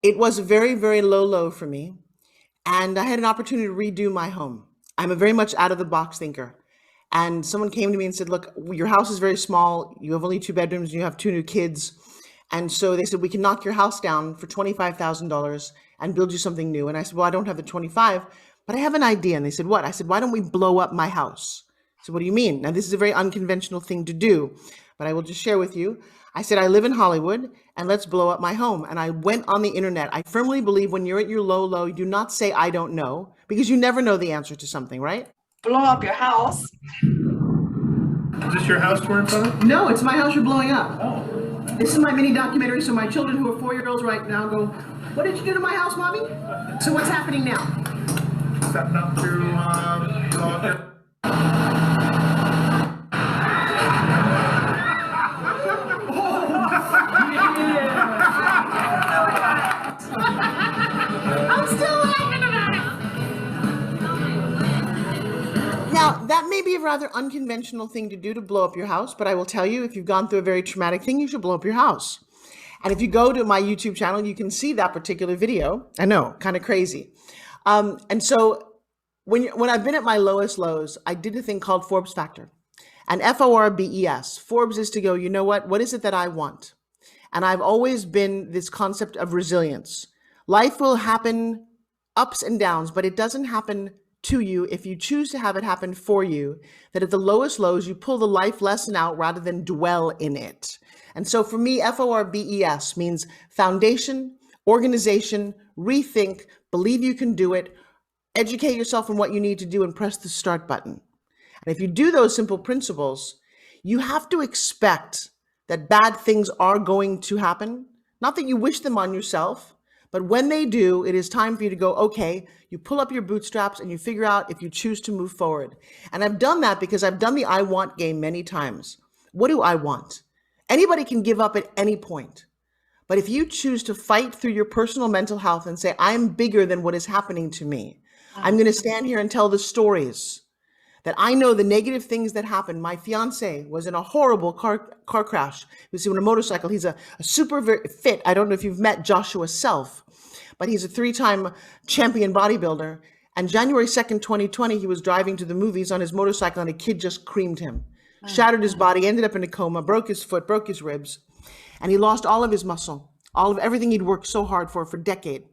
It was a very, very low for me. And I had an opportunity to redo my home. I'm a very much out of the box thinker. And someone came to me and said, look, your house is very small. You have only two bedrooms and you have two new kids. And so they said, we can knock your house down for $25,000 and build you something new. And I said, well, I don't have the 25, but I have an idea. And they said, what? I said, why don't we blow up my house? So what do you mean? Now, this is a very unconventional thing to do, but I will just share with you. I said, I live in Hollywood and let's blow up my home. And I went on the internet. I firmly believe when you're at your low, you do not say, I don't know, because you never know the answer to something, right? Blow up your house. Is this your house we're in front of? No, it's my house you're blowing up. Oh. This is my mini documentary, so my children who are 4-year-olds right now go, what did you do to my house, Mommy? So what's happening now? Setting up to blow up your... I'm still laughing about it. Now, that may be a rather unconventional thing to do to blow up your house, but I will tell you, if you've gone through a very traumatic thing, you should blow up your house. And if you go to my YouTube channel, you can see that particular video. I know, kind of crazy. And so when I've been at my lowest lows, I did a thing called Forbes Factor. And Forbes, Forbes is to go, you know what is it that I want? And I've always been this concept of resilience. Life will happen ups and downs, but it doesn't happen to you if you choose to have it happen for you, that at the lowest lows, you pull the life lesson out rather than dwell in it. And so for me, Forbes means foundation, organization, rethink, believe you can do it, educate yourself on what you need to do, and press the start button. And if you do those simple principles, you have to expect that bad things are going to happen. Not that you wish them on yourself, but when they do, it is time for you to go, okay, you pull up your bootstraps and you figure out if you choose to move forward. And I've done that because I've done the I want game many times. What do I want? Anybody can give up at any point. But if you choose to fight through your personal mental health and say, I'm bigger than what is happening to me, I'm going to stand here and tell the stories that I know the negative things that happen. My fiance was in a horrible car crash. He was on a motorcycle. He's a super fit. I don't know if you've met Joshua Self, but he's a 3-time champion bodybuilder. And January 2nd, 2020, he was driving to the movies on his motorcycle and a kid just creamed him, shattered his body, ended up in a coma, broke his foot, broke his ribs. And he lost all of his muscle, all of everything he'd worked so hard for a decade.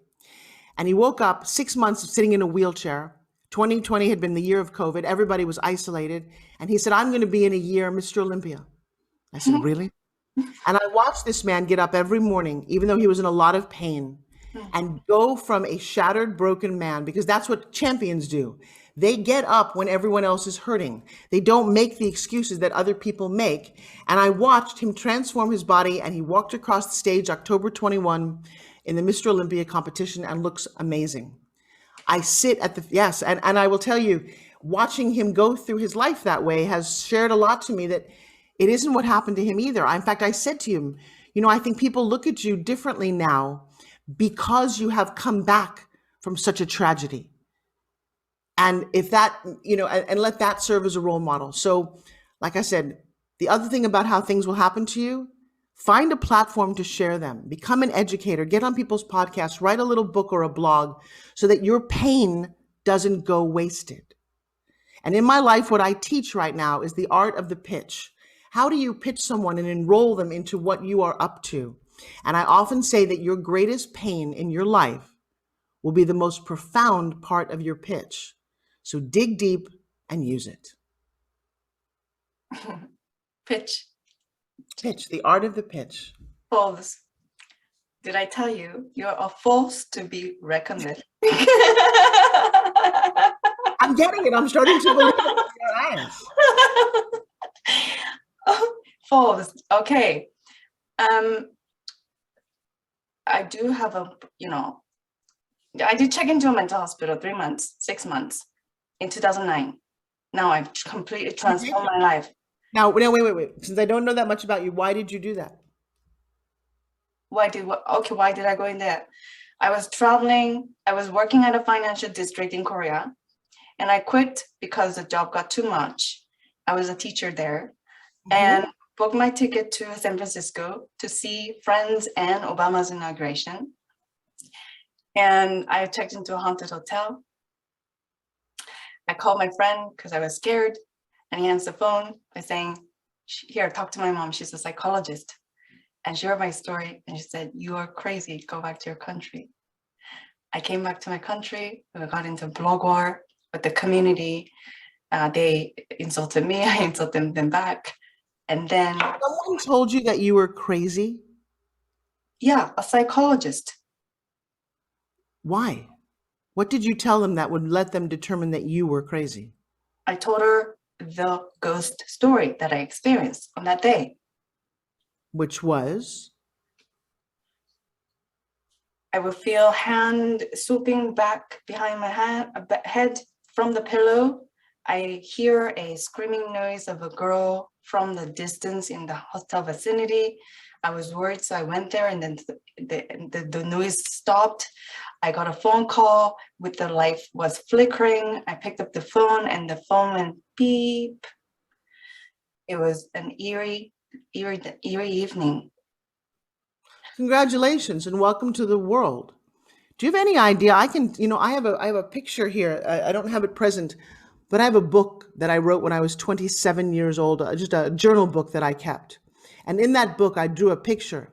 And he woke up 6 months sitting in a wheelchair. 2020 had been the year of COVID. Everybody was isolated. And he said, I'm going to be in a year Mr. Olympia. I said, really? And I watched this man get up every morning, even though he was in a lot of pain, and go from a shattered, broken man, because that's what champions do. They get up when everyone else is hurting. They don't make the excuses that other people make. And I watched him transform his body, and he walked across the stage October 21 in the Mr. Olympia competition and looks amazing. I sit at the, yes, and I will tell you, watching him go through his life that way has shared a lot to me that it isn't what happened to him either. In fact, I said to him, you know, I think people look at you differently now because you have come back from such a tragedy. And if that, you know, and let that serve as a role model. So, like I said, the other thing about how things will happen to you, find a platform to share them, become an educator, get on people's podcasts, write a little book or a blog so that your pain doesn't go wasted. And in my life, what I teach right now is the art of the pitch. How do you pitch someone and enroll them into what you are up to? And I often say that your greatest pain in your life will be the most profound part of your pitch. So dig deep and use it. Pitch. Pitch, the art of the pitch. Forbes, did I tell you you're a force to be reckoned with? I'm getting it. I'm starting to believe it with your eyes. Forbes, okay. I do have a, you know, I did check into a mental hospital 3 months, 6 months in 2009. Now I've completely transformed my life. Now, wait. Since I don't know that much about you, why did you do that? Why did I go in there? I was traveling. I was working at a financial district in Korea, and I quit because the job got too much. I was a teacher there, and booked my ticket to San Francisco to see friends and Obama's inauguration. And I checked into a haunted hotel. I called my friend because I was scared, and he answered the phone by saying, here, talk to my mom. She's a psychologist. And she heard my story, and she said, you are crazy. Go back to your country. I came back to my country. We got into a blog war with the community. They insulted me. I insulted them back. And then, Someone told you that you were crazy? yeah, a psychologist. Why? What did you tell them that would let them determine that you were crazy? I told her the ghost story that I experienced on that day. Which was? I would feel hand swooping back behind my head from the pillow. I hear a screaming noise of a girl from the distance in the hotel vicinity. I was worried, so I went there, and then the noise stopped. I got a phone call with the light was flickering. I picked up the phone, and the phone went beep. It was an eerie evening. Congratulations and welcome to the world. Do you have any idea? I can, I have a picture here. I don't have it present, but I have a book that I wrote when I was 27 years old, just a journal book that I kept. And in that book, I drew a picture